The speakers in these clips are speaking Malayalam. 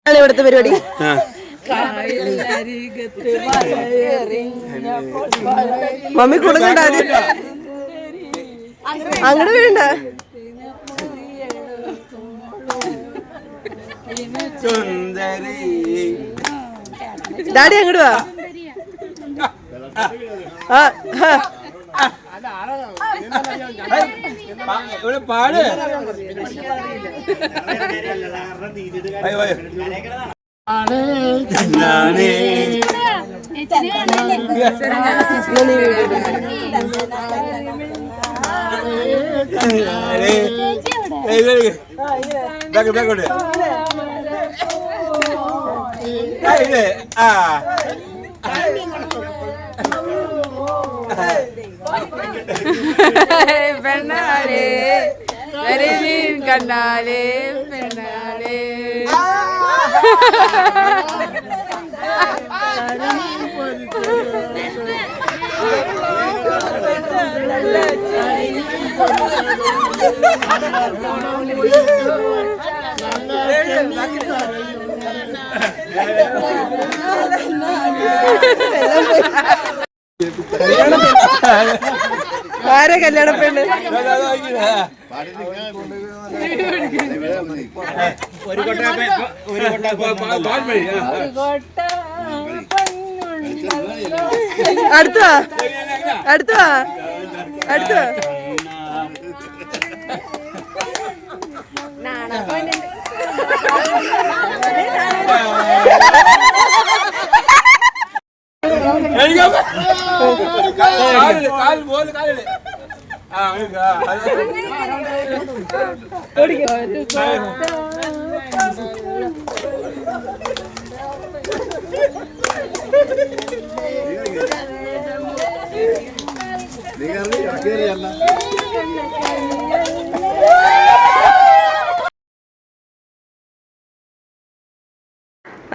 ഇവിടുത്തെ പരിപാടി. മമ്മി കൊടുക്കണ്ട, അങ്ങോട്ട് വേണ്ട. ഡാഡി അങ്ങോട്ട് വാ. പാട് പെണ്ണാലേ കരിമീൻ കണ്ടാലേ പെണ്ണാലേ ആരെ കല്യാണ പെണ്ണ്? അടുത്ത അടുത്ത അടുത്ത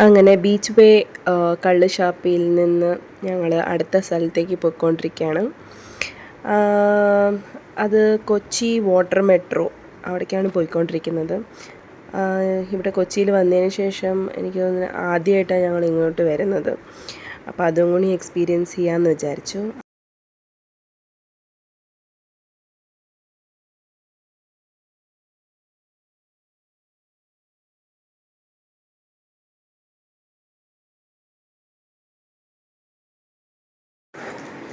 അങ്ങനെ ബീച്ച് വേ കള്ള് ഷാപ്പിൽ നിന്ന് ഞങ്ങൾ അടുത്ത സ്ഥലത്തേക്ക് പോയിക്കൊണ്ടിരിക്കുകയാണ്. അത് കൊച്ചി വാട്ടർ മെട്രോ, അവിടേക്കാണ് പോയിക്കൊണ്ടിരിക്കുന്നത്. ഇവിടെ കൊച്ചിയിൽ വന്നതിന് ശേഷം എനിക്ക് തോന്നുന്നു ആദ്യമായിട്ടാണ് ഞങ്ങൾ ഇങ്ങോട്ട് വരുന്നത്. അപ്പോൾ അതും കൂടി എക്സ്പീരിയൻസ് ചെയ്യാമെന്ന് വിചാരിച്ചു.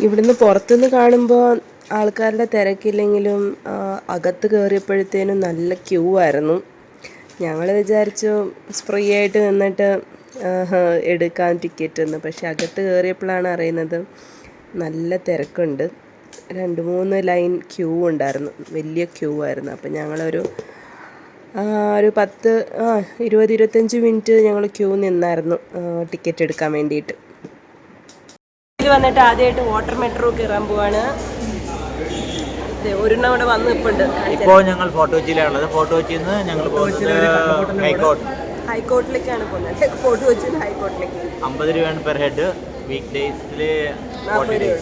ഇവിടുന്ന് പുറത്തുനിന്ന് കാണുമ്പോൾ ആൾക്കാരുടെ തിരക്കില്ലെങ്കിലും അകത്ത് കയറിയപ്പോഴത്തേനും നല്ല ക്യൂ ആയിരുന്നു. ഞങ്ങൾ വിചാരിച്ചു ഫ്രീ ആയിട്ട് നിന്നിട്ട് എടുക്കാൻ ടിക്കറ്റ് എന്ന്. പക്ഷെ അകത്ത് കയറിയപ്പോഴാണ് അറിയുന്നത് നല്ല തിരക്കുണ്ട്. 2-3 ലൈൻ ക്യൂ ഉണ്ടായിരുന്നു, വലിയ ക്യൂ ആയിരുന്നു. അപ്പം ഞങ്ങളൊരു 20-25 മിനിറ്റ് ഞങ്ങൾ ക്യൂ നിന്നായിരുന്നു ടിക്കറ്റ് എടുക്കാൻ വേണ്ടിയിട്ട്. വന്നിട്ട് ആദ്യമായിട്ട് വാട്ടർ മെട്രോ കയറാൻ പോവാണ്. ഒരെണ്ണം അവിടെ വന്ന് ഇപ്പുണ്ട്. ഇപ്പോൾ ഞങ്ങൾ ഫോർട്ട് കൊച്ചിയിലാണുള്ളത്. ഫോർട്ട് കൊച്ചിയിൽ നിന്ന് ഞങ്ങൾ ഹൈക്കോർട്ടിലേക്കാണ് പോകുന്നത്. ഫോർട്ട് കൊച്ചിയിൽ ഹൈക്കോർട്ടിലേക്ക് 50 രൂപയാണ് പെർ ഹെഡ്. വീക്ക് ഡേയ്സിൽ 40 രൂപ.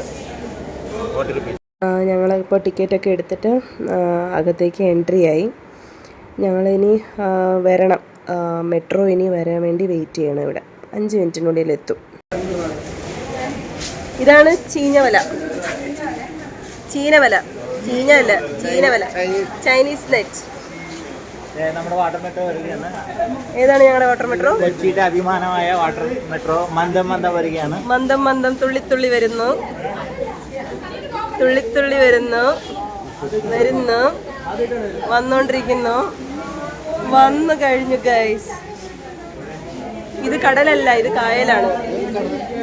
ഞങ്ങളിപ്പോൾ ടിക്കറ്റൊക്കെ എടുത്തിട്ട് അകത്തേക്ക് എൻട്രി ആയി. ഞങ്ങളിനി വരണം, മെട്രോ ഇനി വരാൻ വേണ്ടി വെയിറ്റ് ചെയ്യണം. ഇവിടെ 5 മിനിറ്റിനുള്ളിൽ എത്തും. ഇതാണ് ചീനവല. ചീനവല, ചീനവല, ചീനവല, ചൈനീസ് നെറ്റ്. നമ്മുടെ വാട്ടർ മെട്രോ വരികയാണ്. ഏതാണ് ഞങ്ങളുടെ വാട്ടർ മെട്രോ? കൊച്ചിയുടെ അഭിമാനമായ വാട്ടർ മെട്രോ മന്ദം മന്ദം വരികയാണ്. മന്ദം മന്ദം തുള്ളിത്തുള്ളി വരുന്നു, തുള്ളിത്തുള്ളി വരുന്നു, വരുന്നു, വന്നോണ്ടിരിക്കുന്നു, വന്നു കഴിഞ്ഞു ഗൈസ്. ഇത് കടലല്ല, ഇത് കായലാണ്.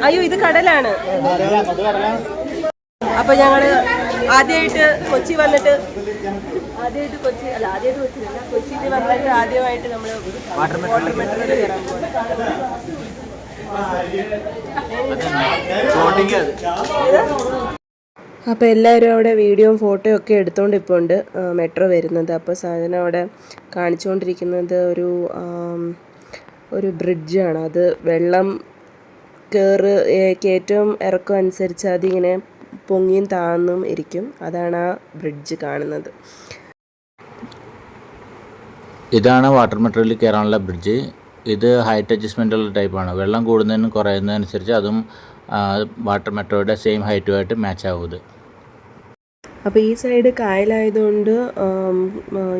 അയ്യോ, ഇത് കടലാണ്. അപ്പൊ ഞങ്ങള് ആദ്യമായിട്ട് കൊച്ചി വന്നിട്ട് കൊച്ചിയിൽ വന്നിട്ട് ആദ്യമായിട്ട് നമ്മള് വാട്ടർ മെട്രോയിൽ കയറാൻ പോകുന്നത്. അപ്പോൾ എല്ലാവരും അവിടെ വീഡിയോയും ഫോട്ടോയും ഒക്കെ എടുത്തുകൊണ്ട് ഇപ്പോൾ ഉണ്ട് മെട്രോ വരുന്നത്. അപ്പോൾ സാധനം അവിടെ കാണിച്ചുകൊണ്ടിരിക്കുന്നത് ഒരു ബ്രിഡ്ജാണ്. അത് വെള്ളം കയറ്റവും ഇറക്കം അനുസരിച്ച് അതിങ്ങനെ പൊങ്ങിയും താഴ്ന്നും ഇരിക്കും. അതാണ് ആ ബ്രിഡ്ജ് കാണുന്നത്. ഇതാണ് വാട്ടർ മെട്രോയിൽ കയറാനുള്ള ബ്രിഡ്ജ്. ഇത് ഹൈറ്റ് അഡ്ജസ്റ്റ്മെൻറ്റുള്ള ടൈപ്പാണ്. വെള്ളം കൂടുന്നതിനും കുറയുന്നതനുസരിച്ച് അതും വാട്ടർ മെട്രോയുടെ സെയിം ഹൈറ്റുമായിട്ട് മാച്ച് ആവും ഇത്. അപ്പോൾ ഈ സൈഡ് കായലായതുകൊണ്ട്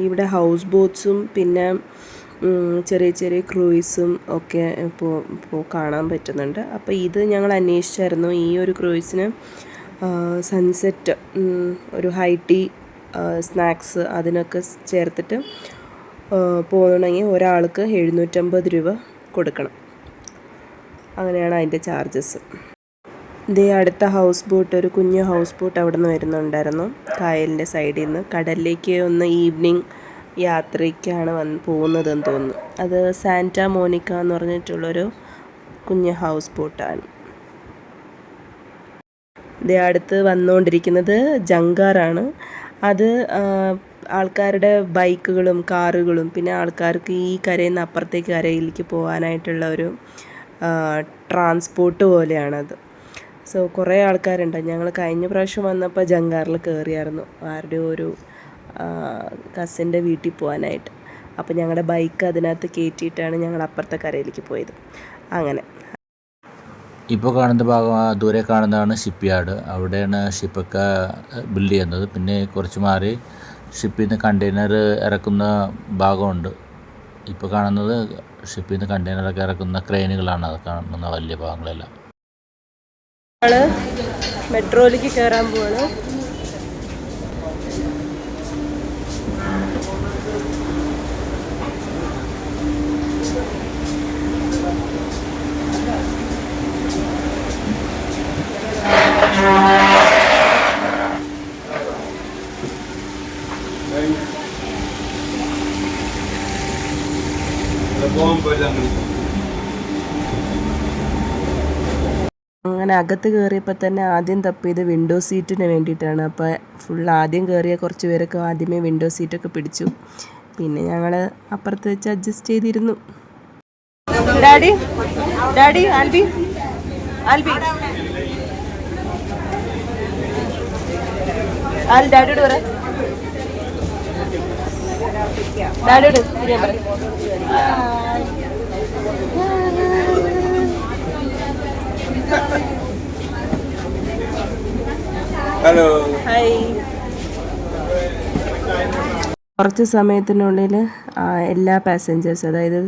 ഇവിടെ ഹൗസ് ബോട്ട്സും പിന്നെ ചെറിയ ചെറിയ ക്രൂയിസും ഒക്കെ ഇപ്പോൾ കാണാൻ പറ്റുന്നുണ്ട്. അപ്പോൾ ഇത് ഞങ്ങൾ അന്വേഷിച്ചായിരുന്നു. ഈ ഒരു ക്രൂയിസിന് സൺസെറ്റ് ഒരു ഹൈ ടീ സ്നാക്സ് അതിനൊക്കെ ചേർത്തിട്ട് പോകണമെങ്കിൽ ഒരാൾക്ക് 750 രൂപ കൊടുക്കണം. അങ്ങനെയാണ് അതിൻ്റെ ചാർജസ്. ഇതേ അടുത്ത ഹൗസ് ബോട്ട്, ഒരു കുഞ്ഞു ഹൗസ് ബോട്ട് അവിടെ നിന്ന് വരുന്നുണ്ടായിരുന്നു കായലിൻ്റെ സൈഡിൽ നിന്ന്. കടലിലേക്ക് ഒന്ന് ഈവനിങ് യാത്രയ്ക്കാണ് പോകുന്നതെന്ന് തോന്നുന്നു. അത് സാന്റാ മോണിക്ക എന്ന് പറഞ്ഞിട്ടുള്ളൊരു കുഞ്ഞു ഹൗസ് ബോട്ടാണ്. ഇതേ അടുത്ത് വന്നുകൊണ്ടിരിക്കുന്നത് ജങ്കാറാണ്. അത് ആൾക്കാരുടെ ബൈക്കുകളും കാറുകളും പിന്നെ ആൾക്കാർക്ക് ഈ കരയിൽ നിന്ന് അപ്പുറത്തേക്ക് കരയിലേക്ക് പോകാനായിട്ടുള്ള ഒരു ട്രാൻസ്പോർട്ട് പോലെയാണത്. സോ കുറേ ആൾക്കാരുണ്ട്. ഞങ്ങൾ കഴിഞ്ഞ പ്രാവശ്യം വന്നപ്പോൾ ജങ്കാറിൽ കയറിയായിരുന്നു ആരുടെ ഒരു കസിൻ്റെ വീട്ടിൽ പോകാനായിട്ട്. അപ്പോൾ ഞങ്ങളുടെ ബൈക്ക് അതിനകത്ത് കയറ്റിയിട്ടാണ് ഞങ്ങൾ അപ്പുറത്തെ കരയിലേക്ക് പോയത്. അങ്ങനെ ഇപ്പോൾ കാണുന്ന ഭാഗം, ദൂരെ കാണുന്നതാണ് ഷിപ്പ് യാർഡ്. അവിടെയാണ് ഷിപ്പൊക്കെ ബിൽഡ് ചെയ്യുന്നത്. പിന്നെ കുറച്ച് മാറി ഷിപ്പിൽ നിന്ന് കണ്ടെയ്നർ ഇറക്കുന്ന ഭാഗമുണ്ട്. ഇപ്പോൾ കാണുന്നത് ഷിപ്പിൽ നിന്ന് കണ്ടെയ്നറൊക്കെ ഇറക്കുന്ന ക്രെയിനുകളാണ്. അത് കാണുന്ന വലിയ ഭാഗങ്ങളെല്ലാം. നമ്മൾ മെട്രോയിലേക്ക് കയറാൻ പോവാണ്. അങ്ങനെ അകത്ത് കയറിയപ്പോൾ തന്നെ ആദ്യം തപ്പിയത് വിൻഡോ സീറ്റിന് വേണ്ടിയിട്ടാണ്. അപ്പോൾ ആദ്യം കയറിയ കുറച്ച് പേരൊക്കെ ആദ്യമേ വിൻഡോ സീറ്റൊക്കെ പിടിച്ചു. പിന്നെ ഞങ്ങൾ അപ്പുറത്ത് വെച്ച് അഡ്ജസ്റ്റ് ചെയ്തിരുന്നു. ഡാഡി ഡാഡി ആൽബി ആൽബി ഡാഡിയോട് പറ, ഡാഡിയോട് ഹലോ, ഹായ്. കുറച്ച് സമയത്തിനുള്ളിൽ എല്ലാ പാസഞ്ചേഴ്സ്, അതായത്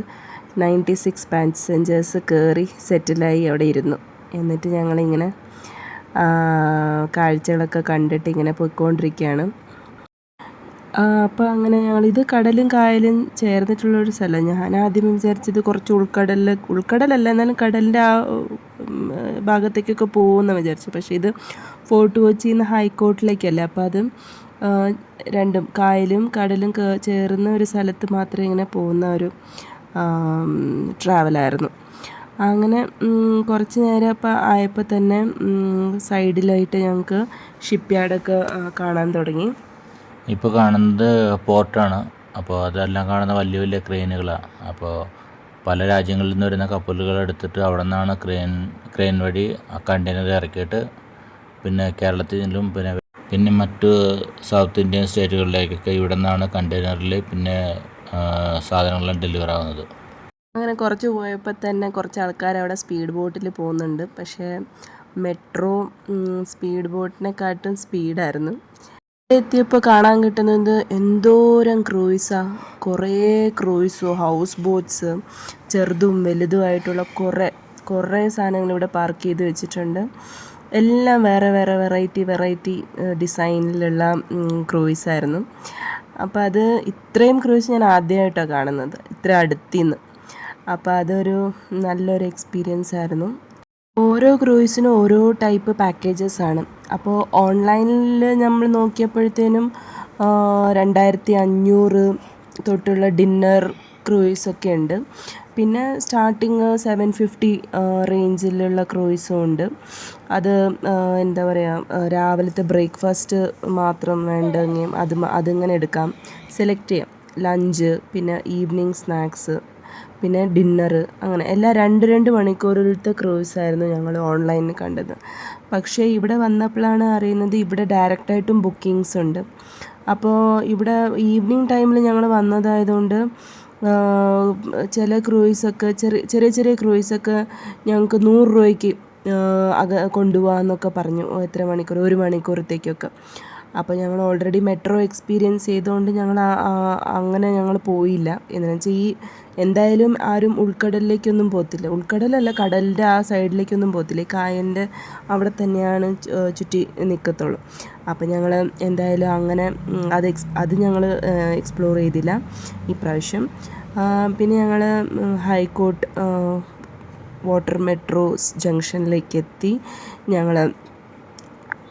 96 പാസഞ്ചേഴ്സ് കയറി സെറ്റിലായി അവിടെ ഇരുന്നു. എന്നിട്ട് ഞങ്ങളിങ്ങനെ കാഴ്ചകളൊക്കെ കണ്ടിട്ട് ഇങ്ങനെ പോയിക്കൊണ്ടിരിക്കുകയാണ്. അപ്പോൾ അങ്ങനെ ഞങ്ങളിത് കടലും കായലും ചേർന്നിട്ടുള്ളൊരു സ്ഥലം. ഞാൻ ആദ്യം വിചാരിച്ചത് കുറച്ച് ഉൾക്കടലല്ല, എന്നാലും കടലിൻ്റെ ആ ഭാഗത്തേക്കൊക്കെ പോകുമെന്ന് വിചാരിച്ചു. പക്ഷേ ഇത് ഫോർട്ട് കൊച്ചിയിൽ നിന്ന് ഹൈക്കോർട്ടിലേക്കല്ല. അപ്പോൾ അത് രണ്ടും കായലും കടലും ചേർന്ന ഒരു സ്ഥലത്ത് മാത്രമേ ഇങ്ങനെ പോകുന്ന ഒരു ട്രാവലായിരുന്നു. അങ്ങനെ കുറച്ച് നേരം അപ്പോൾ ആയപ്പോൾ തന്നെ സൈഡിലായിട്ട് ഞങ്ങൾക്ക് ഷിപ്പ് യാർഡൊക്കെ കാണാൻ തുടങ്ങി. ഇപ്പോൾ കാണുന്നത് പോർട്ടാണ്. അപ്പോൾ അതെല്ലാം കാണുന്ന വലിയ വലിയ ക്രെയിനുകളാണ്. അപ്പോൾ പല രാജ്യങ്ങളിൽ നിന്ന് വരുന്ന കപ്പലുകൾ എടുത്തിട്ട് അവിടെ നിന്നാണ് ക്രെയിൻ വഴി കണ്ടെയ്നർ ഇറക്കിയിട്ട് പിന്നെ കേരളത്തിലും പിന്നെ മറ്റ് സൗത്ത് ഇന്ത്യൻ സ്റ്റേറ്റുകളിലേക്കൊക്കെ ഇവിടെ നിന്നാണ് കണ്ടെയ്നറിൽ പിന്നെ സാധനങ്ങളെല്ലാം ഡെലിവർ ആവുന്നത്. അങ്ങനെ കുറച്ച് പോയപ്പോൾ തന്നെ കുറച്ച് ആൾക്കാർ അവിടെ സ്പീഡ് ബോട്ടിൽ പോകുന്നുണ്ട്. പക്ഷേ മെട്രോ സ്പീഡ് ബോട്ടിനെക്കാട്ടും സ്പീഡായിരുന്നു. എത്തിയപ്പോൾ കാണാൻ കിട്ടുന്നത് എന്തോരം ക്രൂയിസാണ്. കുറേ ക്രൂയിസോ ഹൗസ് ബോട്ട്സ് ചെറുതും വലുതുമായിട്ടുള്ള കുറേ സാധനങ്ങൾ ഇവിടെ പാർക്ക് ചെയ്ത് വെച്ചിട്ടുണ്ട്. എല്ലാം വേറെ വേറെ വെറൈറ്റി ഡിസൈനിലുള്ള ക്രൂയിസായിരുന്നു. അപ്പോൾ അത് ഇത്രയും ക്രൂയിസ് ഞാൻ ആദ്യമായിട്ടാണ് കാണുന്നത്, ഇത്ര അടുത്തിന്ന്. അപ്പോൾ അതൊരു നല്ലൊരു എക്സ്പീരിയൻസ് ആയിരുന്നു. ഓരോ ക്രൂയിസിനും ഓരോ ടൈപ്പ് പാക്കേജസ് ആണ്. അപ്പോൾ ഓൺലൈനിൽ നമ്മൾ നോക്കിയപ്പോഴത്തേനും 2500 തൊട്ടുള്ള ഡിന്നർ ക്രൂയിസൊക്കെ ഉണ്ട്. പിന്നെ സ്റ്റാർട്ടിങ് 750 റേഞ്ചിലുള്ള ക്രൂയിസും ഉണ്ട്. അത് എന്താ പറയുക, രാവിലത്തെ ബ്രേക്ക്ഫാസ്റ്റ് മാത്രം വേണ്ടെങ്കിൽ അതിങ്ങനെ എടുക്കാം, സെലക്ട് ചെയ്യാം. ലഞ്ച്, പിന്നെ ഈവനിങ് സ്നാക്സ്, പിന്നെ ഡിന്നർ, അങ്ങനെ എല്ലാം 2 മണിക്കൂറിലത്തെ ക്രൂയിസായിരുന്നു ഞങ്ങൾ ഓൺലൈനിൽ കണ്ടത്. പക്ഷേ ഇവിടെ വന്നപ്പോഴാണ് അറിയുന്നത് ഇവിടെ ഡയറക്റ്റായിട്ടും ബുക്കിങ്സ് ഉണ്ട്. അപ്പോൾ ഇവിടെ ഈവനിങ് ടൈമിൽ ഞങ്ങൾ വന്നതായതുകൊണ്ട് ചില ക്രൂയിസൊക്കെ ചെറിയ ക്രൂയിസൊക്കെ ഞങ്ങൾക്ക് 100 രൂപയ്ക്ക് കൊണ്ടുപോകാമെന്നൊക്കെ പറഞ്ഞു. എത്ര മണിക്കൂർ, 1 മണിക്കൂറത്തേക്കൊക്കെ. അപ്പോൾ ഞങ്ങൾ ഓൾറെഡി മെട്രോ എക്സ്പീരിയൻസ് ചെയ്തുകൊണ്ട് അങ്ങനെ ഞങ്ങൾ പോയില്ല. എന്ന് വെച്ചാൽ എന്തായാലും ആരും ഉൾക്കടലിലേക്കൊന്നും പോകത്തില്ല, ഉൾക്കടലല്ല കടലിൻ്റെ ആ സൈഡിലേക്കൊന്നും പോകത്തില്ല. ഈ കായലിൻ്റെ അവിടെ തന്നെയാണ് ചുറ്റി നിൽക്കത്തുള്ളൂ. അപ്പോൾ ഞങ്ങൾ എന്തായാലും അങ്ങനെ അത് ഞങ്ങൾ എക്സ്പ്ലോർ ചെയ്തില്ല ഈ പ്രാവശ്യം. പിന്നെ ഞങ്ങൾ ഹൈക്കോർട്ട് വാട്ടർ മെട്രോ ജംഗ്ഷനിലേക്ക് എത്തി. ഞങ്ങൾ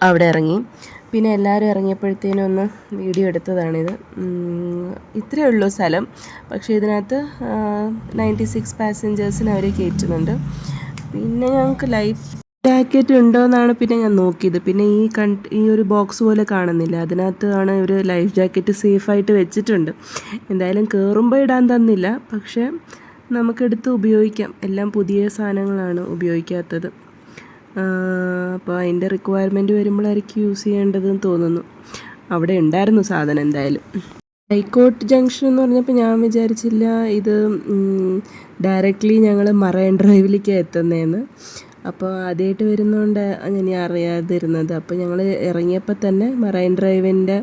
അവിടെ ഇറങ്ങി. പിന്നെ എല്ലാവരും ഇറങ്ങിയപ്പോഴത്തേനും ഒന്ന് വീഡിയോ എടുത്തതാണിത്. ഇത്രയേ ഉള്ളൂ സ്ഥലം. പക്ഷേ ഇതിനകത്ത് 96 പാസഞ്ചേഴ്സിന് അവർ കയറ്റുന്നുണ്ട്. പിന്നെ ഞങ്ങൾക്ക് ലൈഫ് ജാക്കറ്റ് ഉണ്ടോയെന്നാണ് പിന്നെ ഞാൻ നോക്കിയത്. പിന്നെ ഈ ഒരു ബോക്സ് പോലെ കാണുന്നില്ല, അതിനകത്താണ് ഇവർ ലൈഫ് ജാക്കറ്റ് സേഫായിട്ട് വെച്ചിട്ടുണ്ട്. എന്തായാലും കയറുമ്പോൾ ഇടാൻ തന്നില്ല, പക്ഷേ നമുക്കെടുത്ത് ഉപയോഗിക്കാം. എല്ലാം പുതിയ സാധനങ്ങളാണ്, ഉപയോഗിക്കാത്തത്. അപ്പോൾ അതിൻ്റെ റിക്വയർമെൻറ്റ് വരുമ്പോഴായിരിക്കും യൂസ് ചെയ്യേണ്ടതെന്ന് തോന്നുന്നു. അവിടെ ഉണ്ടായിരുന്നു സാധനം. എന്തായാലും ഹൈക്കോർട്ട് ജംഗ്ഷൻ എന്ന് പറഞ്ഞപ്പോൾ ഞാൻ വിചാരിച്ചില്ല ഇത് ഡയറക്റ്റ്ലി ഞങ്ങൾ മറൈൻ ഡ്രൈവിലേക്കാണ് എത്തുന്നതെന്ന്. അപ്പോൾ ആദ്യമായിട്ട് വരുന്നതുകൊണ്ട് ഞാൻ അറിയാതിരുന്നത്. അപ്പോൾ ഞങ്ങൾ ഇറങ്ങിയപ്പോൾ തന്നെ മറൈൻ ഡ്രൈവിൻ്റെ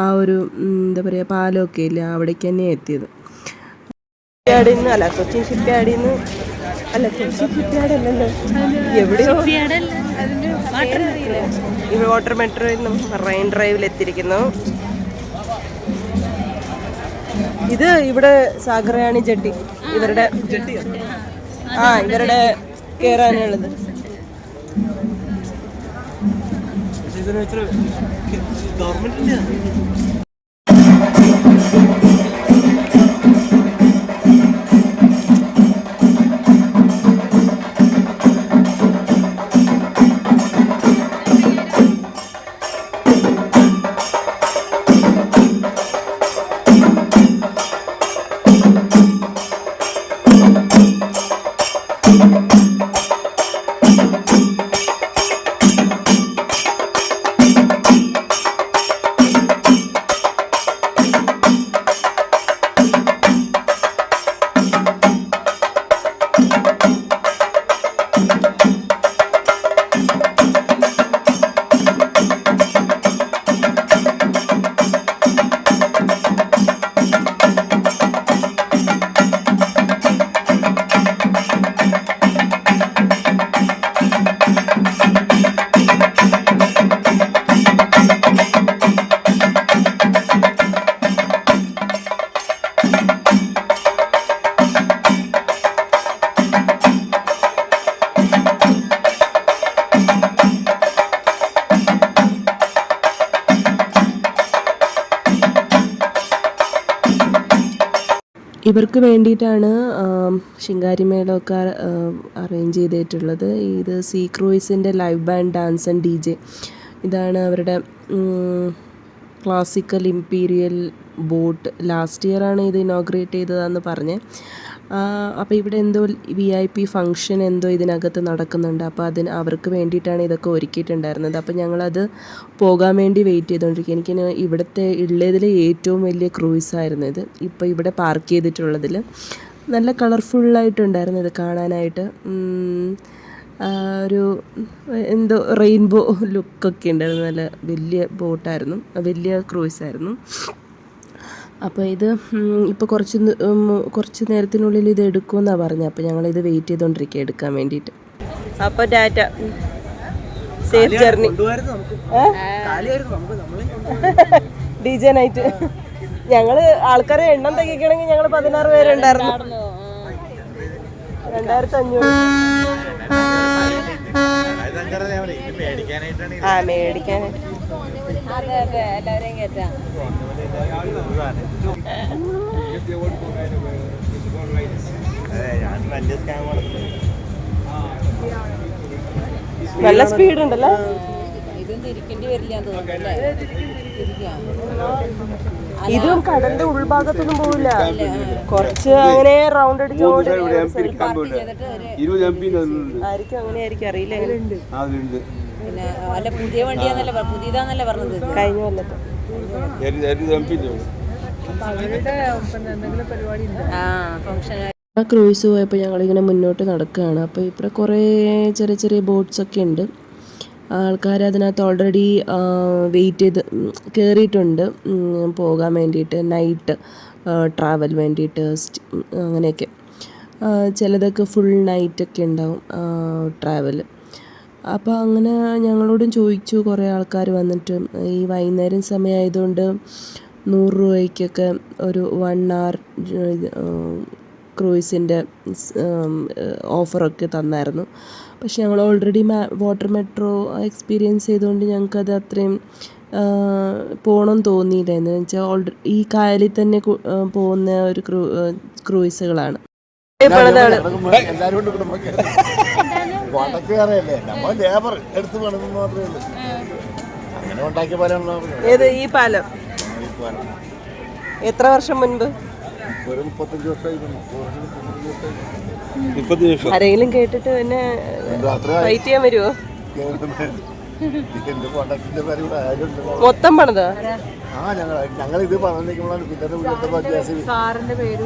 ആ ഒരു എന്താ പറയുക പാലമൊക്കെ ഇല്ല, അവിടേക്ക് തന്നെയാണ് എത്തിയത്. കൊച്ചിൻ ഷിപ്പ്യാർഡിൽ നിന്ന് കൊച്ചിൻ ഷിപ്പ്യാർഡല്ലല്ലോ, എവിടെയോ ഇവിടെ വാട്ടർ മെട്രോയിൽ നിന്ന് മറൈൻ ഡ്രൈവിൽ എത്തിയിരിക്കുന്നു. ഇത് ഇവിടെ സാഗർയാണി ജെട്ടി, ഇവരുടെ ഇവരുടെ കയറാനുള്ളത്. ഇവർക്ക് വേണ്ടിയിട്ടാണ് ശിങ്കാരിമേളമൊക്കെ അറേഞ്ച് ചെയ്തിട്ടുള്ളത്. ഇത് സീ ക്രൂയിസിൻ്റെ live band, dance and DJ. ഇതാണ് അവരുടെ ക്ലാസിക്കൽ ഇമ്പീരിയൽ ബോട്ട്. ലാസ്റ്റ് ഇയറാണ് ഇത് ഇനോഗ്രേറ്റ് ചെയ്തതെന്ന് പറഞ്ഞ്. അപ്പോൾ ഇവിടെ എന്തോ VIP ഫങ്ഷൻ എന്തോ ഇതിനകത്ത് നടക്കുന്നുണ്ട്. അപ്പോൾ അവർക്ക് വേണ്ടിയിട്ടാണ് ഇതൊക്കെ ഒരുക്കിയിട്ടുണ്ടായിരുന്നത്. അപ്പോൾ ഞങ്ങളത് പോകാൻ വേണ്ടി വെയിറ്റ് ചെയ്തുകൊണ്ടിരിക്കുക. എനിക്ക് ഇവിടുത്തെ ഉള്ളതിൽ ഏറ്റവും വലിയ ക്രൂയിസായിരുന്നു ഇത്. ഇപ്പോൾ ഇവിടെ പാർക്ക് ചെയ്തിട്ടുള്ളതിൽ നല്ല കളർഫുള്ളായിട്ടുണ്ടായിരുന്നു ഇത് കാണാനായിട്ട്. ഒരു എന്തോ റെയിൻബോ ലുക്കൊക്കെ ഉണ്ടായിരുന്നു. നല്ല വലിയ ബോട്ടായിരുന്നു, വലിയ ക്രൂയിസായിരുന്നു. അപ്പോൾ ഇത് ഇപ്പോൾ കുറച്ച് നേരത്തിനുള്ളിൽ ഇത് എടുക്കുമെന്നാണ് പറഞ്ഞത്. അപ്പോൾ ഞങ്ങളിത് വെയിറ്റ് ചെയ്തുകൊണ്ടിരിക്കുക എടുക്കാൻ വേണ്ടിയിട്ട്. അപ്പോൾ Tata, safe journey. DJ night ഞങ്ങൾ ആൾക്കാരെ എണ്ണം തികയ്ക്കണമെങ്കിൽ ഞങ്ങൾ 16 പേരുണ്ടായിരുന്നു. 2500. മേടിക്കാനായിട്ട് നല്ല സ്പീഡ് ഉണ്ടല്ലോ. ഇതും കടലിന്റെ ഉൾഭാഗത്തൊന്നും പോവില്ല, കുറച്ച് അങ്ങനെ റൗണ്ട് അടിച്ചോണ്ട് ആയിരിക്കും. അങ്ങനെ ആയിരിക്കും, അറിയില്ല. പുതിയ വണ്ടിയാന്നല്ലേ, പുതിയതാന്നല്ലേ പറഞ്ഞത്. കഴിഞ്ഞ കൊല്ലത്ത് ആ ക്രൂയിസ് പോയപ്പോൾ ഞങ്ങളിങ്ങനെ മുന്നോട്ട് നടക്കുകയാണ്. അപ്പോൾ ഇവിടെ കുറേ ചെറിയ ചെറിയ ബോട്ട്സൊക്കെ ഉണ്ട്. ആൾക്കാർ അതിനകത്ത് ഓൾറെഡി വെയിറ്റ് ചെയ്ത് കയറിയിട്ടുണ്ട് പോകാൻ വേണ്ടിയിട്ട്, നൈറ്റ് ട്രാവൽ വേണ്ടിയിട്ട് അങ്ങനെയൊക്കെ. ചിലതൊക്കെ ഫുൾ നൈറ്റൊക്കെ ഉണ്ടാവും ട്രാവൽ. അപ്പോൾ അങ്ങനെ ഞങ്ങളോടും ചോദിച്ചു കുറേ ആൾക്കാർ വന്നിട്ട്. ഈ വൈകുന്നേരം സമയമായതുകൊണ്ട് 100 രൂപയ്ക്കൊക്കെ ഒരു 1 hour ക്രൂയിസിൻ്റെ ഓഫറൊക്കെ തന്നായിരുന്നു. പക്ഷെ ഞങ്ങൾ ഓൾറെഡി വാട്ടർ മെട്രോ എക്സ്പീരിയൻസ് ചെയ്തുകൊണ്ട് ഞങ്ങൾക്കത് അത്രയും പോകണമെന്ന് തോന്നിയില്ല. എന്ന് വെച്ചാൽ ഈ കായലിൽ തന്നെ പോകുന്ന ഒരു ക്രൂയിസുകളാണ്. ഏത് ഈ പാലം എത്ര വർഷം മുൻപ്? ആരെങ്കിലും കേട്ടിട്ട് പിന്നെ ഫൈറ്റ് ചെയ്യാൻ വരുമോ? മൊത്തം പണിതാ? ഞങ്ങൾ ഇത് പറഞ്ഞിരിക്കുമ്പോഴാണ് സാറിന്റെ പേര്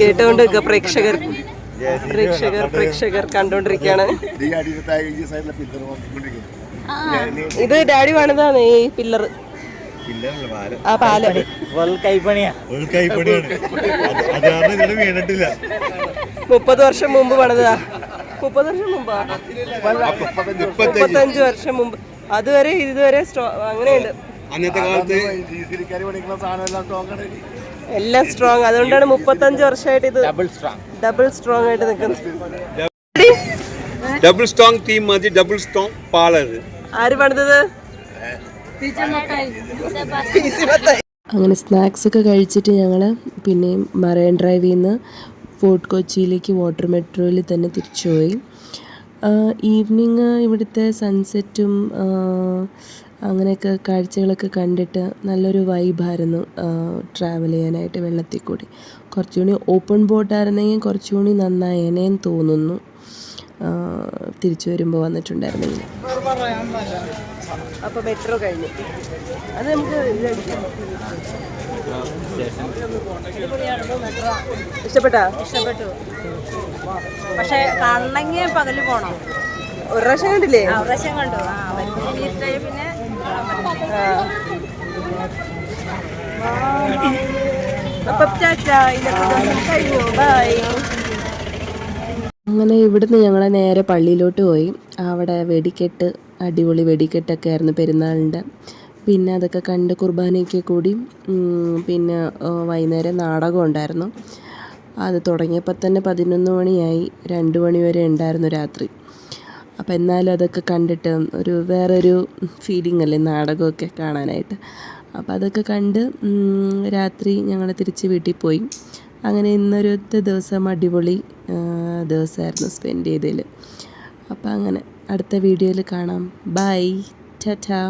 കേട്ടോണ്ട് പ്രേക്ഷകർ കണ്ടോണ്ടിരിക്കാണ്. ഇത് ഡാഡി പണിതാണ് ഈ പില്ലർ, ആ പാലം. 30 വർഷം മുമ്പ് പണിതാ. 30 വർഷം മുമ്പാ? 35 വർഷം മുമ്പ്. അതുവരെ ഇതുവരെ അങ്ങനെയുണ്ട്. അന്നത്തെ കാലത്ത് എല്ലാം സ്ട്രോങ്. അതുകൊണ്ടാണ് 35 വർഷമായിട്ട് ഇത് ഡബിൾ സ്ട്രോങ് ആയിട്ട് നിൽക്കുന്നത്. ഡബിൾ സ്ട്രോങ് ടീം മതി. ഡബിൾ സ്ട്രോങ് പാലത് ആര് പണിതത്? അങ്ങനെ സ്നാക്സ് ഒക്കെ കഴിച്ചിട്ട് ഞങ്ങൾ പിന്നെയും മറൈൻ ഡ്രൈവിൽ നിന്ന് ഫോർട്ട് കൊച്ചിയിലേക്ക് വാട്ടർ മെട്രോയിൽ തന്നെ തിരിച്ചുപോയി. ഈവനിങ് ഇവിടുത്തെ സൺസെറ്റും അങ്ങനെയൊക്കെ കാഴ്ചകളൊക്കെ കണ്ടിട്ട് നല്ലൊരു വൈബായിരുന്നു ട്രാവൽ ചെയ്യാനായിട്ട് വെള്ളത്തിൽ കൂടി. കുറച്ചുകൂടി ഓപ്പൺ ബോട്ടായിരുന്നെങ്കിൽ കുറച്ചുകൂടി നന്നായേനേന്ന് തോന്നുന്നു തിരിച്ചു വരുമ്പോൾ വന്നിട്ടുണ്ടായിരുന്നെങ്കിൽ. അപ്പോൾ മെട്രോ കഴിഞ്ഞു. അത് നമുക്ക് ഇഷ്ടപ്പെട്ടോ? ഇഷ്ടപ്പെട്ടു. പക്ഷെ കാണണമെങ്കിൽ പകല് പോണം. ഒരു പ്രാവശ്യം കണ്ടില്ലേ? ഒരു പ്രാവശ്യം കണ്ടു. പിന്നെ അങ്ങനെ ഇവിടുന്ന് ഞങ്ങൾ നേരെ പള്ളിയിലോട്ട് പോയി. അവിടെ വെടിക്കെട്ട്, അടിപൊളി വെടിക്കെട്ടൊക്കെ ആയിരുന്നു പെരുന്നാളിൻ്റെ. പിന്നെ അതൊക്കെ കണ്ട് കുർബാനയൊക്കെ കൂടി. പിന്നെ വൈകുന്നേരം നാടകം ഉണ്ടായിരുന്നു. അത് തുടങ്ങിയപ്പോൾ തന്നെ 11 മണിയായി. 2 മണി വരെ ഉണ്ടായിരുന്നു രാത്രി. അപ്പോൾ എന്നാലും അതൊക്കെ കണ്ടിട്ട് വേറൊരു ഫീലിംഗ് അല്ലേ നാടകമൊക്കെ കാണാനായിട്ട്. അപ്പോൾ അതൊക്കെ കണ്ട് രാത്രി ഞങ്ങൾ തിരിച്ച് വീട്ടിൽ പോയി. അങ്ങനെ ഇന്നൊരുത്തെ ദിവസം അടിപൊളി ദിവസമായിരുന്നു സ്പെൻഡ് ചെയ്തതിൽ. അപ്പോൾ അങ്ങനെ അടുത്ത വീഡിയോയിൽ കാണാം. ബൈ, ടാറ്റാ.